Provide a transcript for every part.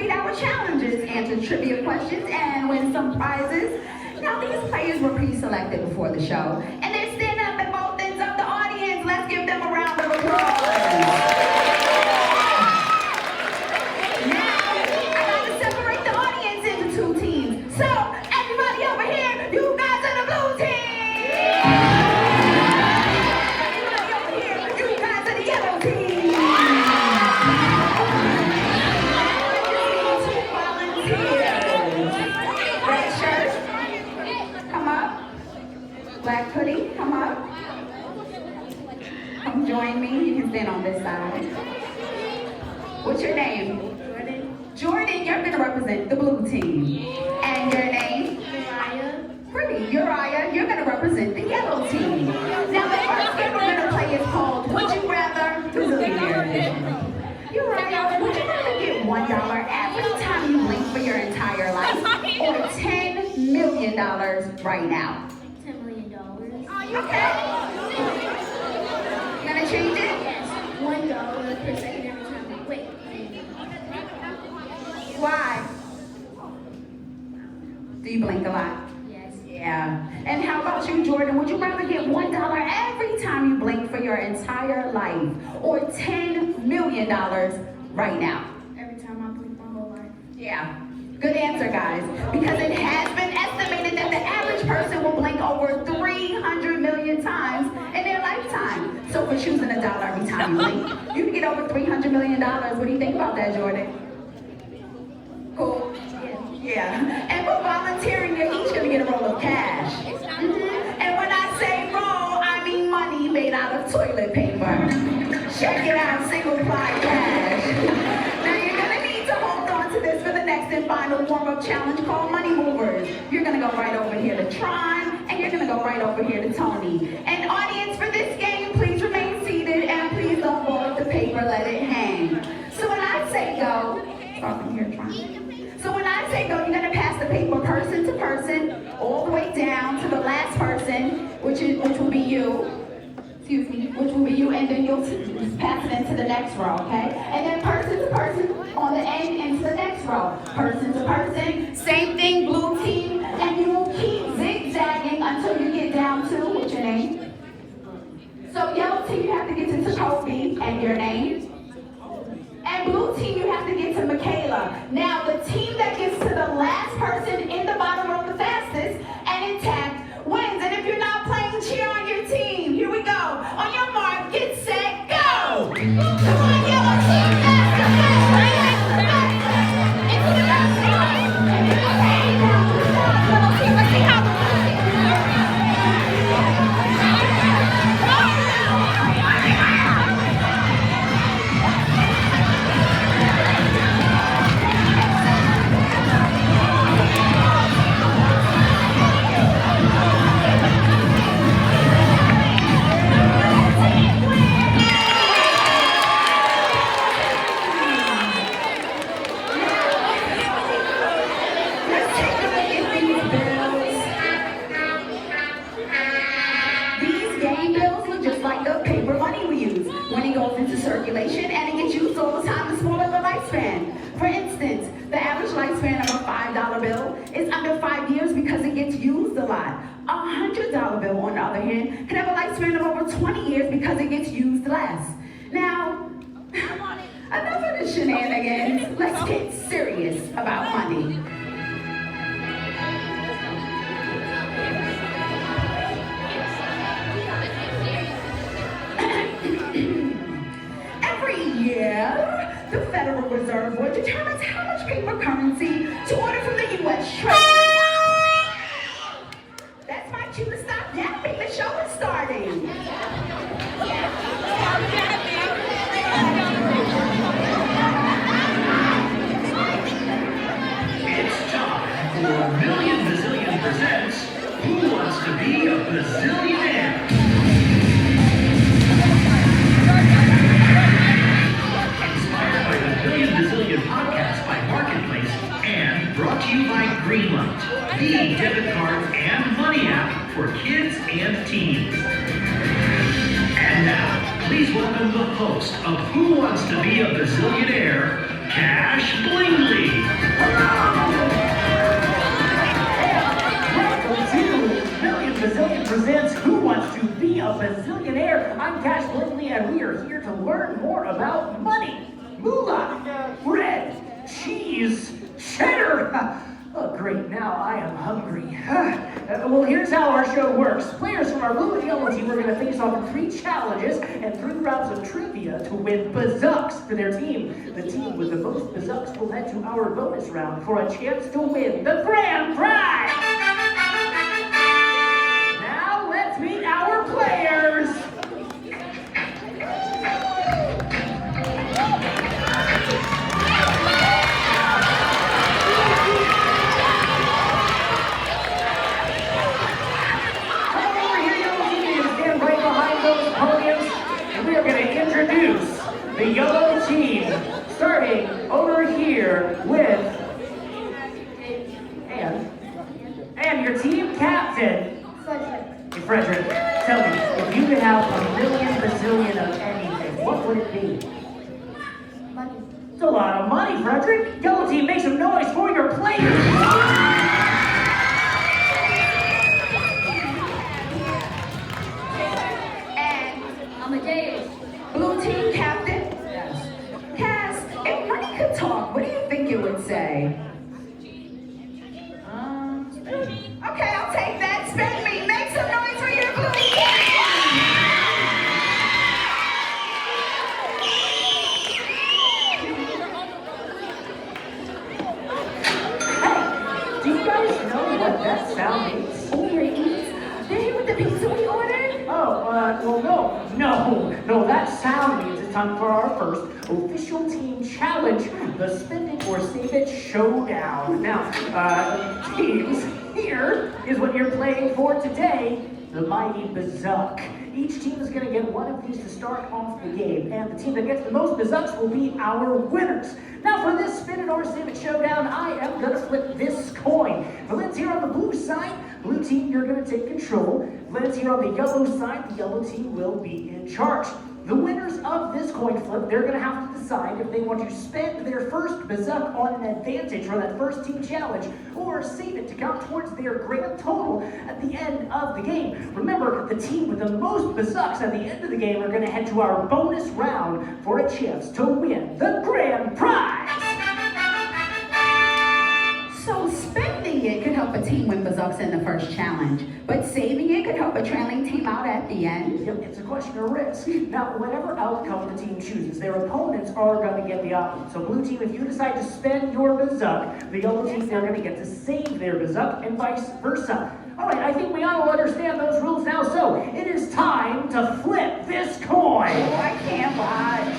beat our challenges, answer trivia questions, and win some prizes. Now, these players were pre-selected before the show, and they're standing up at both ends of the audience. Let's give them a round of applause. Now, I gotta separate the audience into two teams. So, everybody over here, you guys are the blue team. Everybody over here, you guys are the yellow team. Two volunteers. Red shirt, come up. Black hoodie, come up. Come join me. You can stand on this side. What's your name? Jordan. Jordan, you're going to represent the blue team. And your name? Uriah. Pretty. Uriah, you're going to represent the yellow team. Now, the first game we're going to play is called Would You Rather? Bazillion edition. Uriah, would you rather get $1 every time you blink for your entire life, or $10 million right now? $10 million. Okay. Gonna change it? Yes. $1 per second every time we wait. Why? Do you blink a lot? Yes. Yeah. And how about you, Jordan? Would you rather get $1 every time you blink for your entire life, or $10 million right now? Every time I blink my whole life. Yeah. Good answer, guys. Because it has been estimated that the average person will blink over 300 million times in their lifetime. So for choosing $1 every time you blink, you can get over $300 million. What do you think about that, Jordan? Cool? Yeah. And for volunteering, you're each going to get a roll of cash. And when I say roll, I mean money made out of toilet paper. Check it out, single ply cash. Now you're going to need to hold on to this for the next and final warm-up challenge called Money Movers. You're going to go right over here to Tron, and you're going to go right over here to Tony. And audience, for this game, please remain seated, and please don't roll up the paper, let it hang. So when I say go, start from here, Tron. So when I say go, you're going to pass the paper person to person, all the way down to the last person, which will be you. Excuse me, which will be you, and then you'll pass it into the next row, okay? And then person to person on the end into the next row. Person to person, same thing, blue team, and you will keep zigzagging until you get down to, what's your name? So yellow team, you have to get to Jacoby, and your name? And blue team, you have to get to Michaela. Now, the team that gets to the last person in the bottom row the fastest and intact wins. And if you're not playing, cheer on your team. Here we go. On your mark, get set, go! Come on, yellow team, faster, faster, faster. Into the next row. And then okay, down to the top, yellow team. Let's see how the blue team circulation, and it gets used all the time to smaller the lifespan. For instance, the average lifespan of a $5 bill is under 5 years because it gets used a lot. A $100 bill, on the other hand, can have a lifespan of over 20 years because it gets used less. Now, enough of the shenanigans. Let's get serious about money. Yeah, the Federal Reserve Board determines how much paper currency to order from the U.S. Treasury. That's my cue to stop yapping. The show is starting. It's time for Million Bazillion presents Who Wants to Be a Bazillionaire? Podcast by Marketplace and brought to you by Greenlight, the debit card and money app for kids and teens. And now, please welcome the host of Who Wants to Be a Bazillionaire, Cash Blingly. Welcome to Million Bazillion presents Who Wants to Be a Bazillionaire? I'm Cash Blingly, and we are here to learn more about money, moolah, bread, cheese, cheddar. Oh, great, now I am hungry. Well, here's how our show works. Players from our blue and yellow team are going to face off in 3 challenges and 3 rounds of trivia to win bazucks for their team. The team with the most bazucks will head to our bonus round for a chance to win the grand prize. Now let's meet our players. Introduce the yellow team, starting over here with and your team captain. Frederick. Hey, Frederick, tell me, if you could have a million bazillion of anything, what would it be? Money. It's a lot of money, Frederick. Yellow team, make some noise for your players. Amadeus. Blue team captain. Yes. Cass, if money could talk, what do you think it would say? Okay, I'll take that. Spend me. Make some noise for your blue team. Hey, do you guys know what that sound means? Did with the pizza we ordered? Oh, well, no, that sound means it's time for our first official team challenge, the Spend It or Save It Showdown. Now, teams, here is what you're playing for today, the Mighty Bazuck. Each team is going to get one of these to start off the game, and the team that gets the most bazucks will be our winners. Now, for this Spin It or Save It Showdown, I am going to flip this coin. Lynn's here on the blue side. Blue team, you're going to take control. Lynn's here on the yellow side. The yellow team will be in charge. The winners of this coin flip, they're going to have to decide if they want to spend their first bazuck on an advantage for that first team challenge, or save it to count towards their grand total at the end of the game. Remember, the team with the most bazucks at the end of the game are going to head to our bonus round for a chance to win the grand prize. So spending it could help a team win bazucks in the first challenge, but saving it could help a trailing team out at the end. Yep, it's a question of risk. Now, whatever outcome the team chooses, their opponents are going to get the option. So blue team, if you decide to spend your bazuck, the yellow team, they're going to get to save their bazuck, and vice versa. All right, I think we all understand those rules now, so it is time to flip this coin. Oh, I can't watch.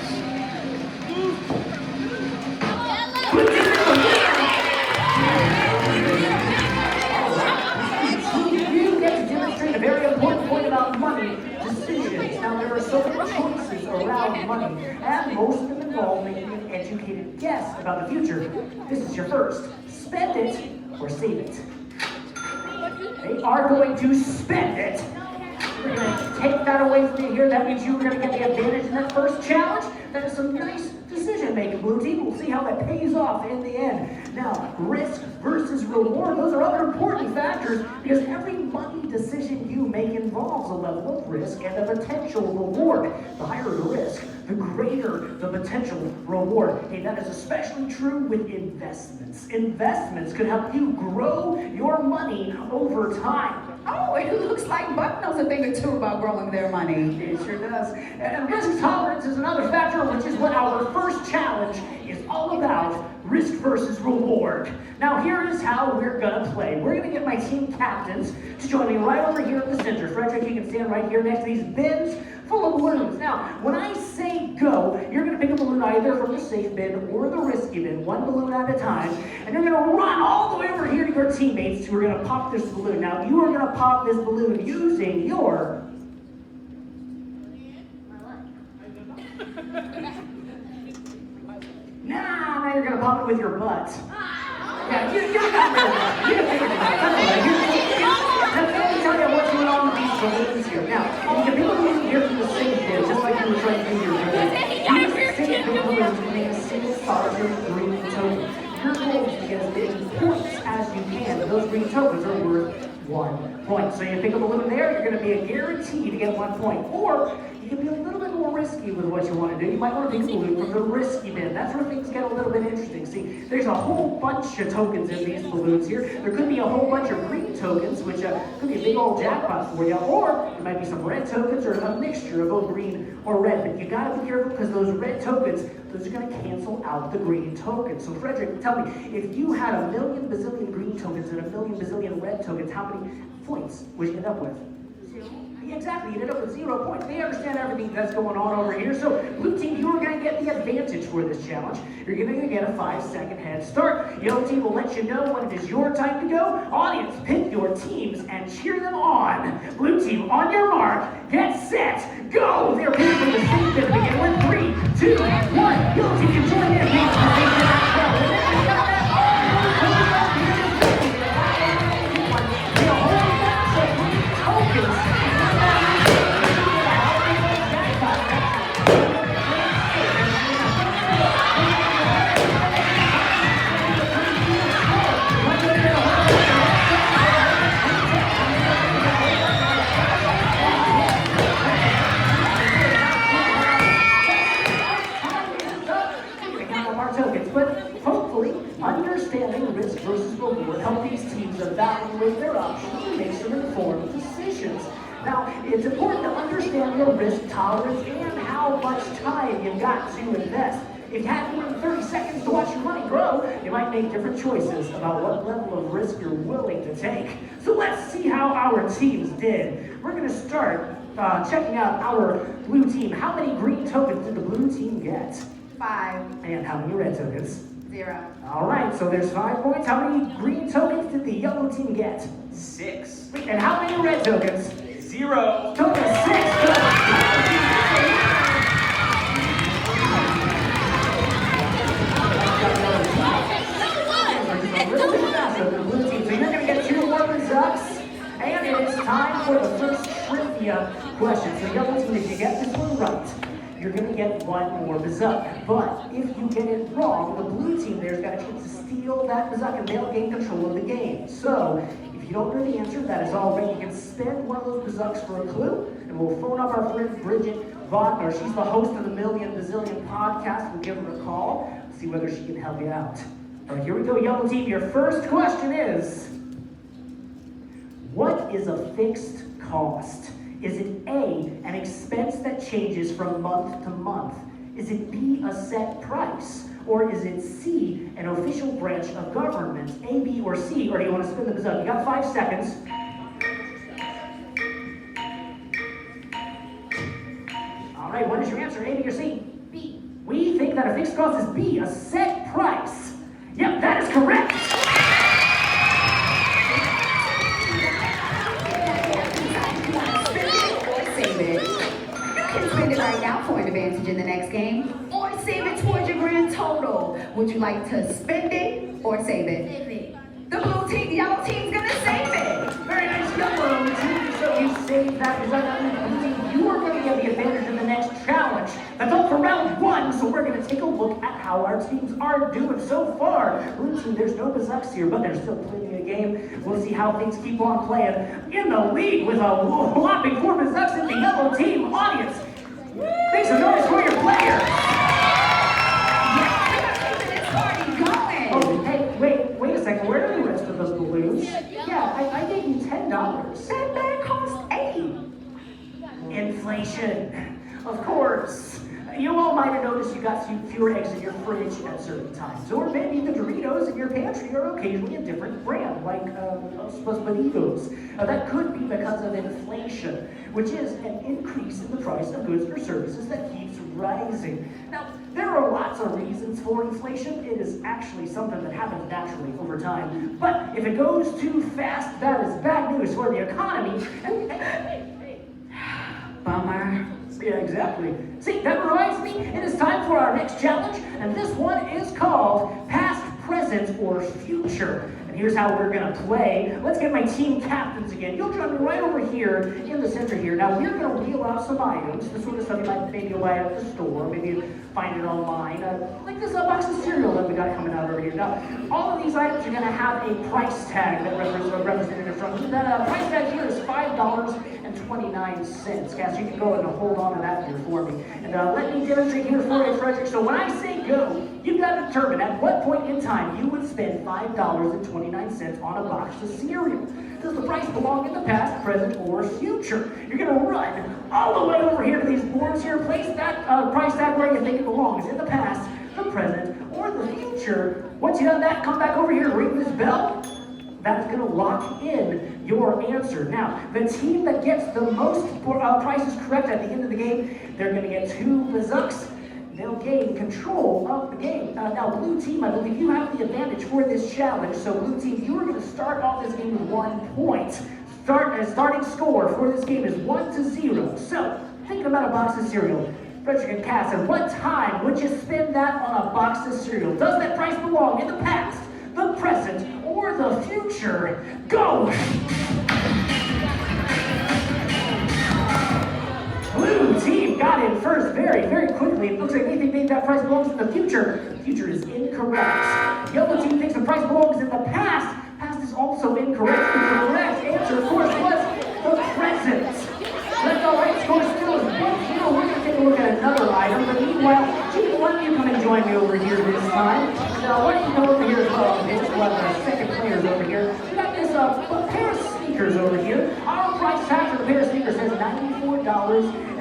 You get to demonstrate a very important point about money, decisions. Now, there are so many choices around money, and most of them involve making an educated guess about the future. This is your first. Spend it or save it. They are going to spend it. We're going to take that away from you here. That means you're going to get the advantage in that first challenge. That is some nice decision making, blue team. We'll see how that pays off in the end. Now, risk versus reward, those are other important factors because every money decision you make involves a level of risk and a potential reward. The higher the risk, the greater the potential reward. Hey, that is especially true with investments. Investments could help you grow your money over time. Oh, it looks like Buck knows a thing or two about growing their money. It sure does. And risk tolerance is another factor, which is what our first challenge is all about, risk versus reward. Now, here is how we're going to play. We're going to get my team captains to join me right over here in the center. Frederick, you can stand right here next to these bins full of balloons. Now, when I say go, you're going to pick a balloon either from the safe bin or the risky bin, one balloon at a time, and you're going to run all the way over here to your teammates who are going to pop this balloon. Now, you are going to pop this balloon using your... Now you're going to pop it with your butt. Yeah, you're not really. You can figure it out. Let me tell you what's going on with these balloons here. Now, you can pick a balloon here from the safe bin, just like you were trying to do here. You can save the balloons to make a single solitary as many points as you can. Those green tokens are worth 1 point. So you pick up a balloon there, you're going to be a guarantee to get 1 point. Or you can be a little bit more risky with what you want to do. You might want to pick a balloon from the risky bin. That's where things get a little bit interesting. See, there's a whole bunch of tokens in these balloons here. There could be a whole bunch of green tokens, which could be a big old jackpot for you. Or there might be some red tokens or a mixture of both green or red. But you got to be careful because those red tokens, those are going to cancel out the green tokens. So Frederick, tell me, if you had 1,000,000 bazillion green tokens and 1,000,000 bazillion red tokens, how many points would you end up with? 0. Yeah, exactly, you end up with 0 points. They understand everything that's going on over here. So, blue team, you are going to get the advantage for this challenge. You're going to get a 5-second head start. Yellow team will let you know when it is your time to go. Audience, pick your teams and cheer them on. Blue team, on your mark, get set, go! They're ready for the same bit to begin with. 3, 2, 1. Yellow team, you join in. Understanding risk versus reward help these teams evaluate their options and make some informed decisions. Now, it's important to understand your risk tolerance and how much time you've got to invest. If you had more than 30 seconds to watch your money grow, you might make different choices about what level of risk you're willing to take. So let's see how our teams did. We're going to start checking out our blue team. How many green tokens did the blue team get? 5. And how many red tokens? 0. All right, so there's 5 points. How many green tokens did the yellow team get? 6. And how many red tokens? 0. Total 6. The blue team. So you're going to get 2 more Bazzucks. And it is time for the first trivia question. So yellow team, if you get this one right, you're going to get 1 more Bazzuck. But if you get it wrong, the blue team there's got a chance to steal that Bazzuck and they'll gain control of the game. So if you don't know the answer, that is all right. You can spend one of those Bazzucks for a clue, and we'll phone up our friend Bridget Wagner. She's the host of the Million Bazillion podcast. We'll give her a call, see whether she can help you out. All right, here we go, yellow team. Your first question is, what is a fixed cost? Is it A, an expense that changes from month to month? Is it B, a set price? Or is it C, an official branch of government? A, B, or C? Or do you want to spin the Bazillion? You got 5 seconds. All right, what is your answer, A, B, or C? B. We think that a fixed cost is B, a set price. Yep, that is correct. Save it. You can spend it right now for an advantage in the next game, or save it towards your grand total. Would you like to spend it or save it? Save it. The blue team, the yellow team's gonna save it. Very nice, yellow team. So you saved that Bazillion. You are going to get the advantage in the next challenge. That's all for round 1, so we're going to take a look at how our teams are doing so far. Blue team, there's no Bazzucks here, but there's still plenty of game. We'll see how things keep on playing. In the lead with a whopping 4 Bazzucks in the yellow team. Audience, make some noise for your players. Keeping this party going. Oh, hey, wait a second. Where are the rest of those balloons? Yeah, I gave you $10. That bag cost 8. Inflation. Of course. You all might have noticed you got fewer eggs in your fridge at certain times. Or maybe the Doritos in your pantry are occasionally a different brand, like Bonitos. That could be because of inflation, which is an increase in the price of goods or services that keeps rising. Now, there are lots of reasons for inflation. It is actually something that happens naturally over time. But if it goes too fast, that is bad news for the economy. Bummer. Yeah, exactly. See, that reminds me, it is time for our next challenge, and this one is called Past, Present, or Future. And here's how we're gonna play. Let's get my team captains again. You'll join me right over here in the center here. Now we're gonna wheel out some items, the sort of stuff you might maybe buy at the store, maybe you find it online, like this box of cereal that we got coming out over here. Now, all of these items are gonna have a price tag that represented in front of you. That price tag here is $5.29. Cass, you can go and hold on to that here for me. And let me demonstrate here for you, Frederick. So when I say go, you've got to determine at what point in time you would spend $5.29 on a box of cereal. Does the price belong in the past, present, or future? You're going to run all the way over here to these boards here. Place that price tag where you think it belongs, in the past, the present, or the future. Once you've done that, come back over here, ring this bell. That's going to lock in your answer. Now, the team that gets the most prices correct at the end of the game, they're going to get 2 Bazucks. They'll gain control of the game. Now, blue team, I believe you have the advantage for this challenge. So, blue team, you are going to start off this game with 1 point. Starting score for this game is 1-0. So, thinking about a box of cereal, Frederick and Cass, at what time would you spend that on a box of cereal? Does that price belong in the past, the present, or the future? Go! Blue team got in first very, very quickly. It looks like they think that price belongs in the future. The future is incorrect. Yellow team thinks the price belongs in the past. Past is also incorrect. The correct answer, of course, was the present. Let's go right score still is 1-0. We're going to take a look at another item. But meanwhile, Gene, why don't you come and join me over here this time? Why don't you come over here as well? Okay, just one of our second players over here. We got this pair of sneakers over here. Our price tag for the pair of sneakers says $94.67.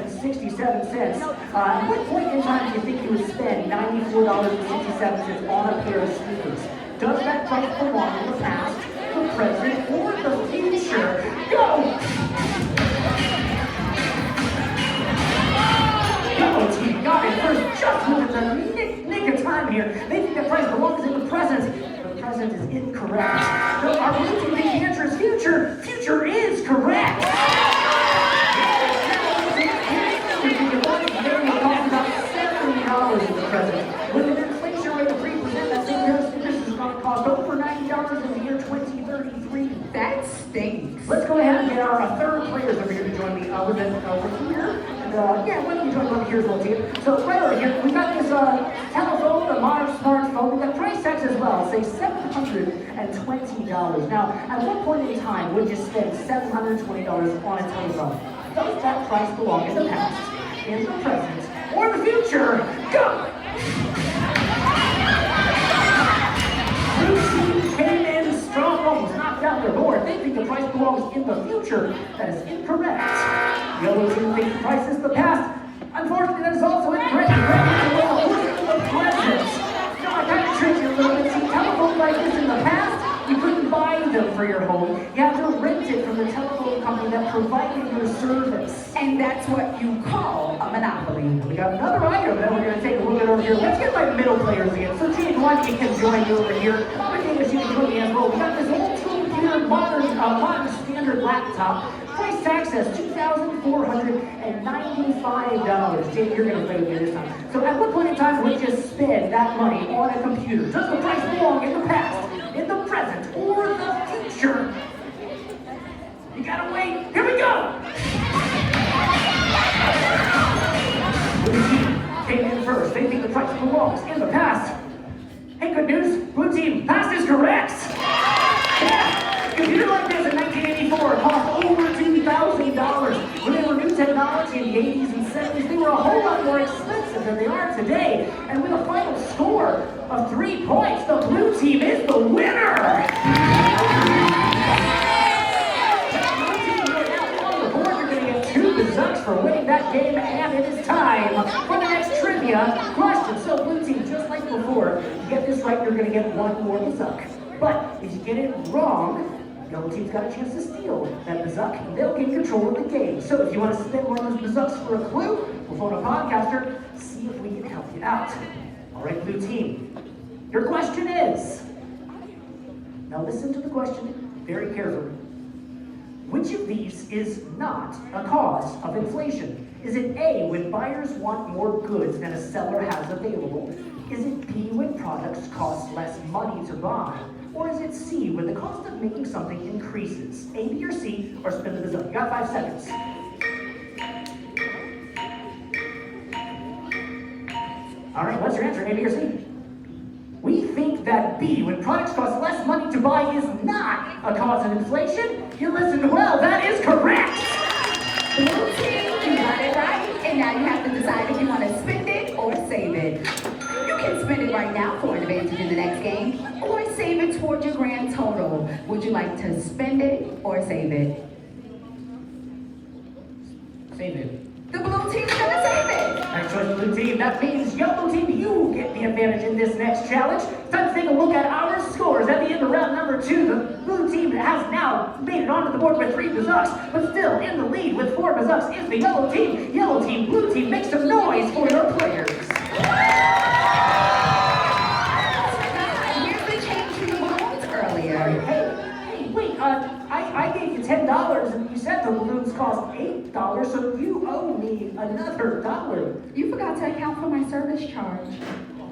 At what point in time do you think you would spend $94.67 on a pair of sneakers? Does that price belong in the past, the present, or the future? Go! Yellow team got it first, just within the nick of time here. They think the price belongs in the present. The present is incorrect. So our blue team thinks the answer is future. Future is correct. In the present. With an inflation rate of 3%, that same pair of sneakers is going to cost over $90 in the year 2033. That stinks. Let's go ahead and get our third players over here to join me over here. And yeah, why don't you join over here as well, team? So right over here, we've got this telephone, a modern smartphone. We've got price tags as well, say $720. Now, at what point in time would you spend $720 on a telephone? Does that price belong in the past, in the present, or the future? Go! Blue team came in strong, almost knocked out their board. They think the price belongs in the future. That is incorrect. Yellow team thinks the price is the past. Unfortunately, that is also incorrect. The present. Now, I kind of tricked you a little bit. See, telephones like this in the past, you couldn't buy them for your home. You had to rent it from the telephone company that provided your service. And that's what you call a monopoly. We got another item that we're going to take a look at over here. Let's get my middle players again. So, Gene, why don't you can join you over here? Other thing is you can join me as well. We got this old two-computer modern standard laptop. Price tag says $2,495. Jane, you're going to play with me this time. So, at what point in time would you spend that money on a computer? Does the price belong in the past, in the present, or the future? You gotta wait. Here we go! Blue team came in first. They think the price belongs in the past. Hey, good news. Blue team, past is correct. Yeah. Computer like this in 1984 cost over $2,000. When they were new technology in the 80s and 70s, they were a whole lot more expensive than they are today. And with a final score of 3 points, the blue team is the winner. Sucks for winning that game, and it is time for the next trivia question. So, blue team, just like before, if you get this right, you're going to get 1 more Bazillion. But if you get it wrong, yellow team's got a chance to steal that Bazillion. They'll gain control of the game. So, if you want to spin one of those Bazillions for a clue, we'll phone a podcaster, see if we can help you out. All right, blue team, your question is. Now, listen to the question very carefully. Which of these is not a cause of inflation? Is it A, when buyers want more goods than a seller has available? Is it B, when products cost less money to buy? Or is it C, where the cost of making something increases? A, B, or C, or spin the bazillion? You got 5 seconds. All right, what's your answer, A, B, or C? We think that B, when products cost less money to buy, is not a cause of inflation. You listened well, that is correct. Blue team, you got it right. And now you have to decide if you want to spend it or save it. You can spend it right now for an advantage in the next game, or save it toward your grand total. Would you like to spend it or save it? Save it. The blue team's gonna save it. Nice choice, blue team. That means yellow team, you get the advantage in this next challenge. Time to take a look at our scores. At the end of round number 2, the blue team has now made it onto the board with 3 bazucks, but still in the lead with 4 bazucks is the yellow team. Yellow team, blue team, make some noise for your players. Here's the change for the balloons earlier. Hey, wait, I gave you $10 and you said the balloons cost $8, so you owe me another $1. You forgot to account for my service charge.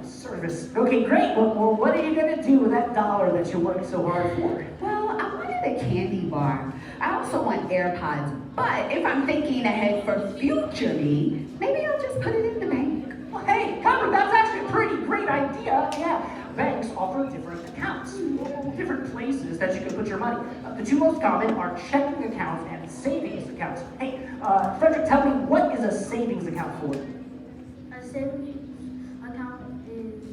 Service. Okay, great. Well, what are you gonna do with that $1 that you worked so hard for? Well, I wanted a candy bar. I also want AirPods. But if I'm thinking ahead for future me, maybe I'll just put it in the bank. Well, hey, Connor, that's actually a pretty great idea. Yeah, banks offer different accounts, different places that you can put your money. The 2 most common are checking accounts and savings accounts. Hey, Frederick, tell me, what is a savings account for? A savings account is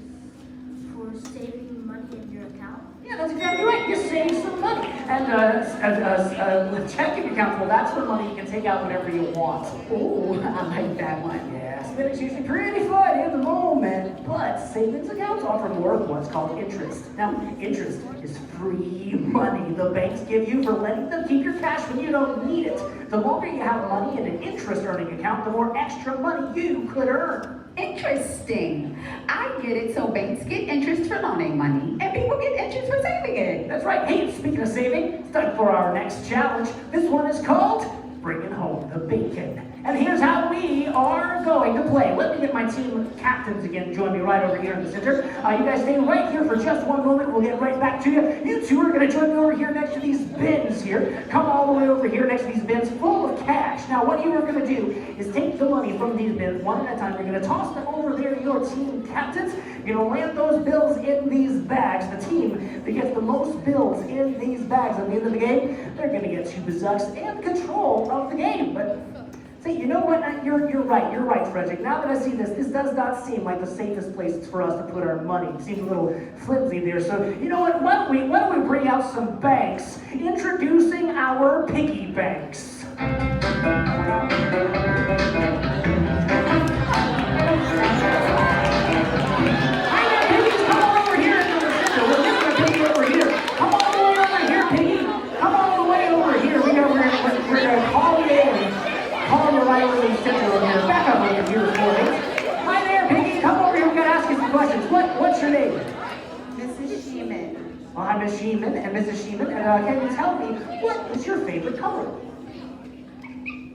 for saving money in your account. Yeah, that's exactly right. You save some money. And with checking accounts, well, that's for money you can take out whenever you want. Ooh, I like that one. Yeah, spinning's usually pretty fun in the moment, but savings accounts offer more of what's called interest. Now, interest is free money the banks give you for letting them keep your cash when you don't need it. The longer you have money in an interest-earning account, the more extra money you could earn. Interesting. I get it. So banks get interest for loaning money, and people get interest for saving it. That's right. Hey, speaking of saving, it's time for our next challenge. This one is called Bringing Home the Bacon. And here's how we are going to play. Let me get my team captains again join me right over here in the center. You guys stay right here for just one moment. We'll get right back to you. You two are going to join me over here next to these bins here. Come all the way over here next to these bins full of cash. Now, what you are going to do is take the money from these bins one at a time. You're going to toss them over there to your team captains. You're going to land those bills in these bags. The team that gets the most bills in these bags at the end of the game, they're going to get 2 bazucks and control of the game. But see, you know what? You're right, Frederick. Now that I see this does not seem like the safest place for us to put our money. It seems a little flimsy there. So, you know what? Why don't we bring out some banks? Introducing our piggy banks. Hi there, Piggy. Come over here. We're going to ask you some questions. What's your name? Mrs. Sheeman. Well, hi, Miss Sheeman and Mrs. Sheeman. And can you tell me, what is your favorite color?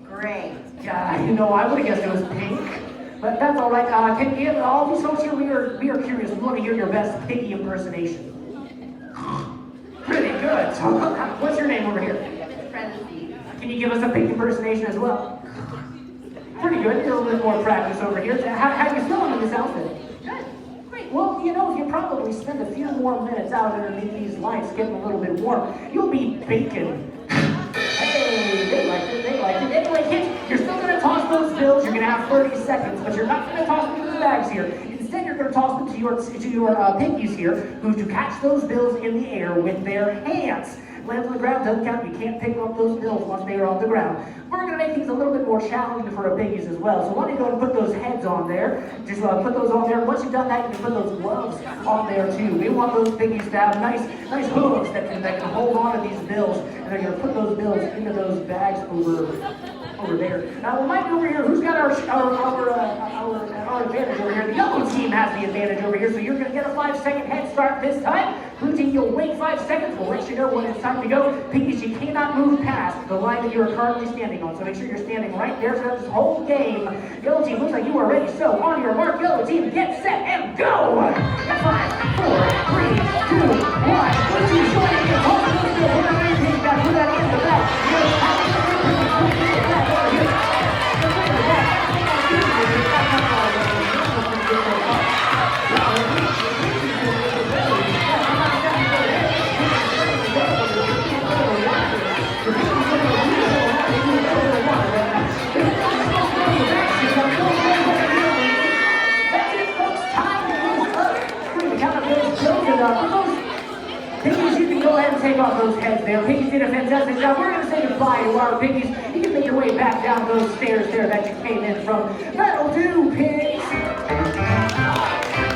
Great. Yeah, you know, I would have guessed it was pink. But that's all right. Can you, all these folks here, we are curious. We want to hear your best Piggy impersonation. Pretty good. So, what's your name over here? Frenzy. Can you give us a Piggy impersonation as well? Pretty good. A little bit more practice over here. How are you feeling in this outfit? Good. Great. Well, you know, if you probably spend a few more minutes out underneath these lights getting a little bit warm, you'll be bacon. Hey, they liked it. Anyway, kids, you're still going to toss those bills. You're going to have 30 seconds, but you're not going to toss them into the bags here. Instead, you're going to toss them to your piggies here, who to catch those bills in the air with their hands. Lands on the ground, doesn't count. You can't pick up those bills once they are on the ground. We're going to make things a little bit more challenging for our piggies as well. So why don't you go and put those heads on there. Just put those on there. Once you've done that, you can put those gloves on there too. We want those piggies to have nice hooves that can hold on to these bills. And they're going to put those bills into those bags over there. Now, remind me over here, who's got our advantage over here? The yellow team has the advantage over here, so you're going to get a 5-second head start this time. Blue team, you'll wait 5 seconds. We'll let you know when it's time to go. Pinkies, you cannot move past the line that you are currently standing on. So make sure you're standing right there throughout this whole game. Yellow team, looks like you are ready. So on your mark, yellow team, get set and go! 5, 4, 3, 2, 1. Blue team, joining you. Hold on, let's go. We're going to put that in the back. Piggies, you can go ahead and take off those heads there. Piggies did a fantastic job. We're going to say goodbye to our piggies. You can make your way back down those stairs there that you came in from. That'll do, pigs.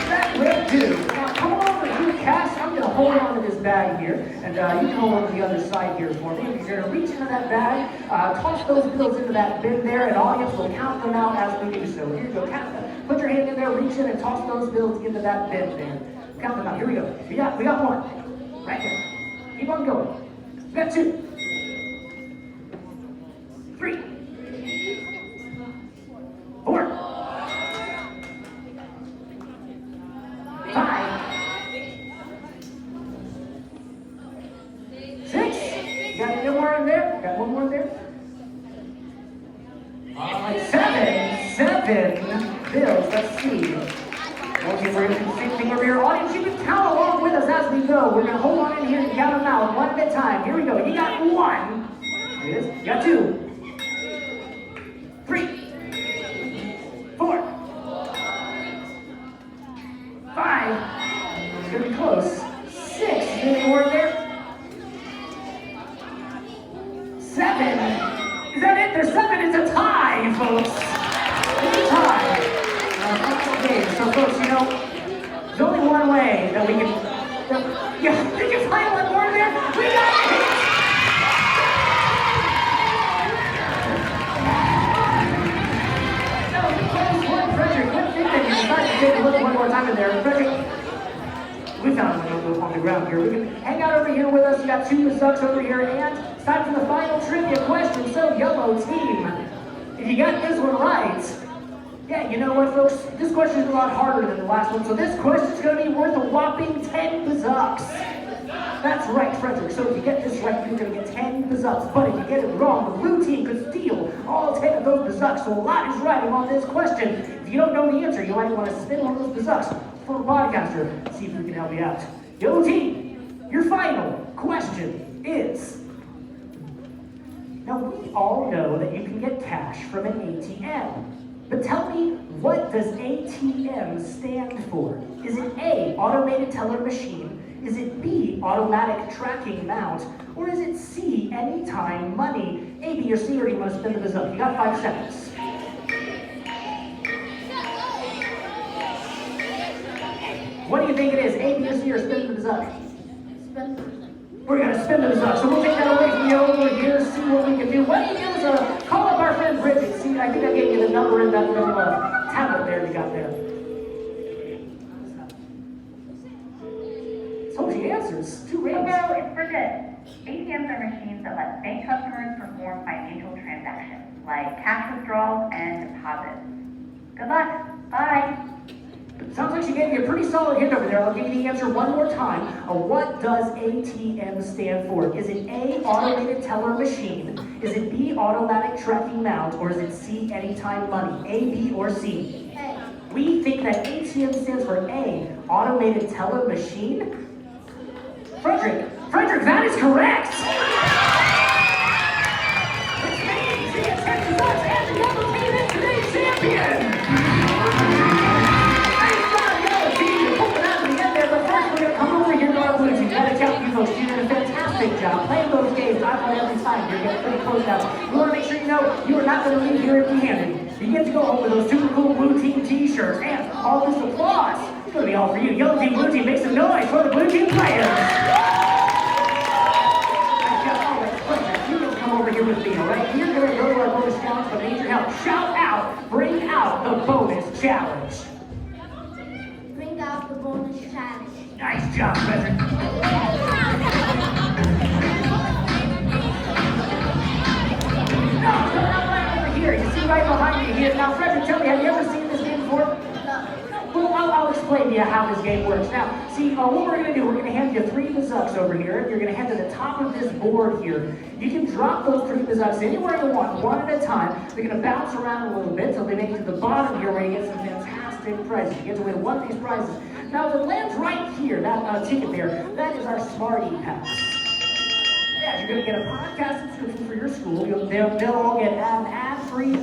That will do. Now, come on over here, Cass. I'm going to hold on to this bag here, and you can hold on to the other side here for me. You're going to reach into that bag, toss those bills into that bin there, and audience will count them out as we do so. Here you go. Put your hand in there, reach in, and toss those bills into that bin there. Count them out. Here we go. We got one. Right there. Keep on going. We got 2. 3. 4. 5. 6. You got any more in there? Got one more in there? 7 bills. Let's see. Okay, we're going to do the same thing over here. Audience, you can count along with us as we go. We're going to hold on in here and count them out one at a time. Here we go. You got 1. There it is. You got 2. 3. 4. 5. It's going to be close. 6. Any more in there? 7. Is that it? There's 7. It's a tie, folks. It's a tie. Okay, so folks, you know, there's only one way that we can... Yeah, did you find one more there? We got it! No, close one, Frederick. Good thing that you decided to take a look one more time in there. Frederick, we found one on the ground here. We can hang out over here with us. You got 2 sucks over here, and it's time for the final trivia question. So, yellow team, if you got this one right, yeah, you know what, folks? This question is a lot harder than the last one, so this question is going to be worth a whopping 10 bazucks. That's right, Frederick. So if you get this right, you're going to get 10 bazucks. But if you get it wrong, the blue team could steal all 10 of those bazucks. So a lot is riding on this question. If you don't know the answer, you might want to spin one of those bazucks for a podcaster. See if we can help you out. Yellow team, your final question is... Now, we all know that you can get cash from an ATM. But tell me, what does ATM stand for? Is it A, automated teller machine? Is it B, automatic tracking mount? Or is it C, anytime money? A, B, or C, or you want to spin this up? You got 5 seconds. What do you think it is? A, B, or C, or spin this up? We're going to spin those up. So we'll take that away from you over here, see what we can do. What do you do is call up our friend Bridget. See, I think I gave you the number in that little tablet there you got there. Told you answers. 2 rings. Hello, it's Bridget. ATMs are machines that let bank customers perform financial transactions, like cash withdrawals and deposits. Good luck. Bye. Sounds like she gave you a pretty solid hint over there. I'll give you the answer one more time. What does ATM stand for? Is it A, automated teller machine? Is it B, automatic tracking mount? Or is it C, anytime money? A, B, or C? A. We think that ATM stands for A, automated teller machine. Frederick, that is correct! It's amazing! It's Texas Us and the yellow team is today's champion! Fantastic job playing those games. I play every time. You're getting pretty close now. You want to make sure you know you are not going to leave here empty-handed. You get to go home with those super cool blue team t-shirts and all this applause. It's going to be all for you. Yellow team, blue team, make some noise for the blue team players. You can come over here with me, all right? You're going to go to our bonus challenge, but I need your help. Shout out, bring out the bonus challenge. Bring out the bonus challenge. Nice job, Frederick. No, right over here. You see right behind you here. Now, Frederick, tell me, have you ever seen this game before? Well, I'll explain to you how this game works. Now, see, what we're going to do, we're going to hand you 3 bazucks over here. You're going to head to the top of this board here. You can drop those 3 bazucks anywhere you want, one at a time. They're going to bounce around a little bit until they make it to the bottom here where you get some fantastic prizes. You get to win one of these prizes. Now, if it lands right here, that ticket there, that is our Smarty Pass. Yeah, you're going to get a podcast subscription for your school. They'll all get ad-free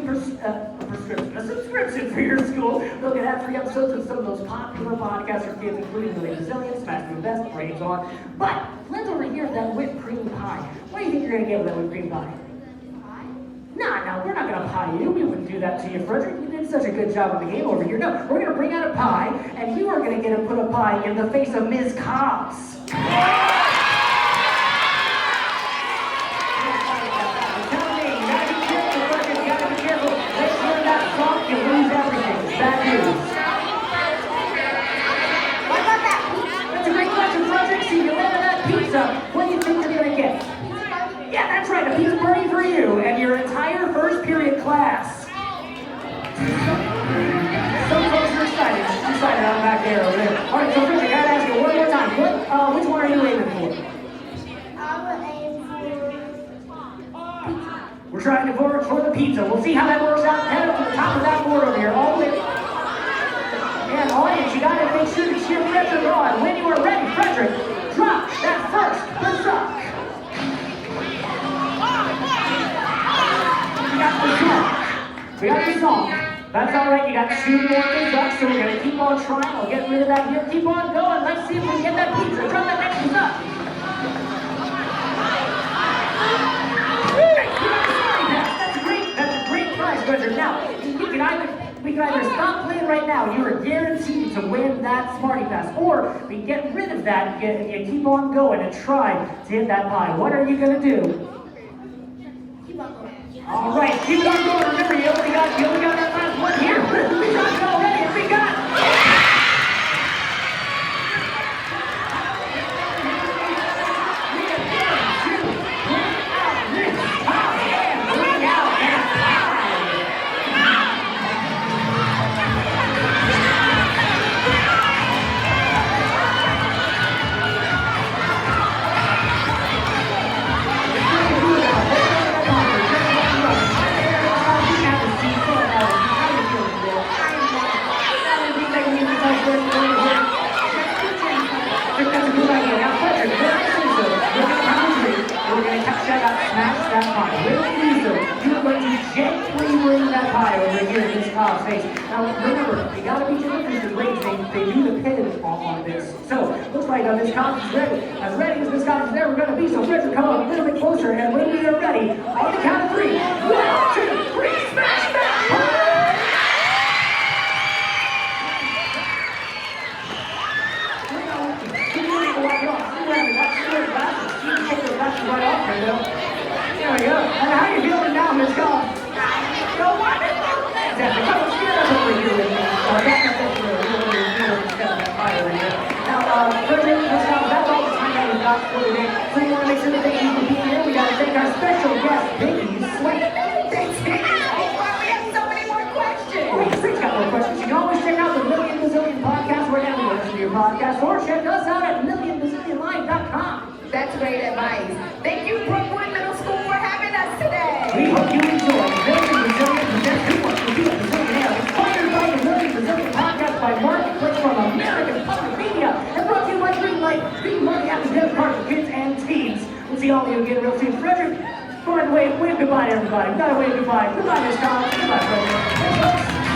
prescription, a subscription for your school. They'll get ad-free episodes of some of those popular podcasts for kids, including the Bazillion, Smash the Best, Brains On. But let's over here that whipped cream pie. What do you think you're going to get with that whipped cream pie? Nah, we're not going to pie you. We wouldn't do that to you, Frederick. You did such a good job of the game over here. No, we're going to bring out a pie, and you are going to get to put a pie in the face of Ms. Cobbs. You lose everything. Bad news. What about that pizza? That's a great question, Frederick. See, you landed that pizza. What do you think you're going to get? Yeah, that's right. A pizza party for you and your entire first period class. Some folks are excited. I'm excited out back there over there. All right, so Frederick, I got to ask you one more time. Which one are you aiming for? I would aim for pizza. We're trying to vote for the pizza. We'll see how that works out. Head up to the top of that board over here. All the way. And audience, you got to make sure to cheer Frederick on. When you are ready, Frederick, drop that first bazuck. We got the song. That's all right. You got 2 more bazucks, so we're going to keep on trying. I'll get rid of that here. Keep on going. Let's see if we can get that pizza. Drop that next bazzuck. That's a great prize, Frederick. Now, we can either stop playing right now. You are guaranteed to win that Smarty Pass, or we can get rid of that and you keep on going and try to hit that pie. What are you gonna do? Keep on going. All right, keep on going. Remember, you only got that last one here. We got it already, and we got. Face. Now remember, you gotta be generous to grades. They do depend on this. So looks like Miss Cobbs is ready. As ready as Miss Cobbs is ever gonna be. So Frederick, come on a little bit closer, and when we are ready, on the count of 3. 1, 2, 3, smash that pie! Right off there, though. There we go. And how you feeling now, Miss Cobbs? So wonderful. Exactly. Come on, stand up over here with me. Back up over here. Now, Frederick, that's all the time that we've got for today. So we want to make sure that thank you for being here. We got to thank our special guest, Piggy Sweat. Thanks, Piggy. We have so many more questions. Oh, Street's got more questions. You can always check out the Million Bazillion podcast wherever you listen to your podcast, or check us out at millionbazillionlive.com. That's great advice. Thank you, Brookwood Middle School, for having us today. We hope you enjoy Million Bazillion presents Who Wants to Be a Bazillionaire, inspired by the Million Bazillion podcast by Marketplace from American Public Media, and brought to you by Greenlight, the money after debit card for kids and teens. We'll see all of you again real soon. Frederick, go ahead and wave goodbye to everybody. We gotta wave goodbye. Goodbye, Miss Collins. Goodbye, Frederick.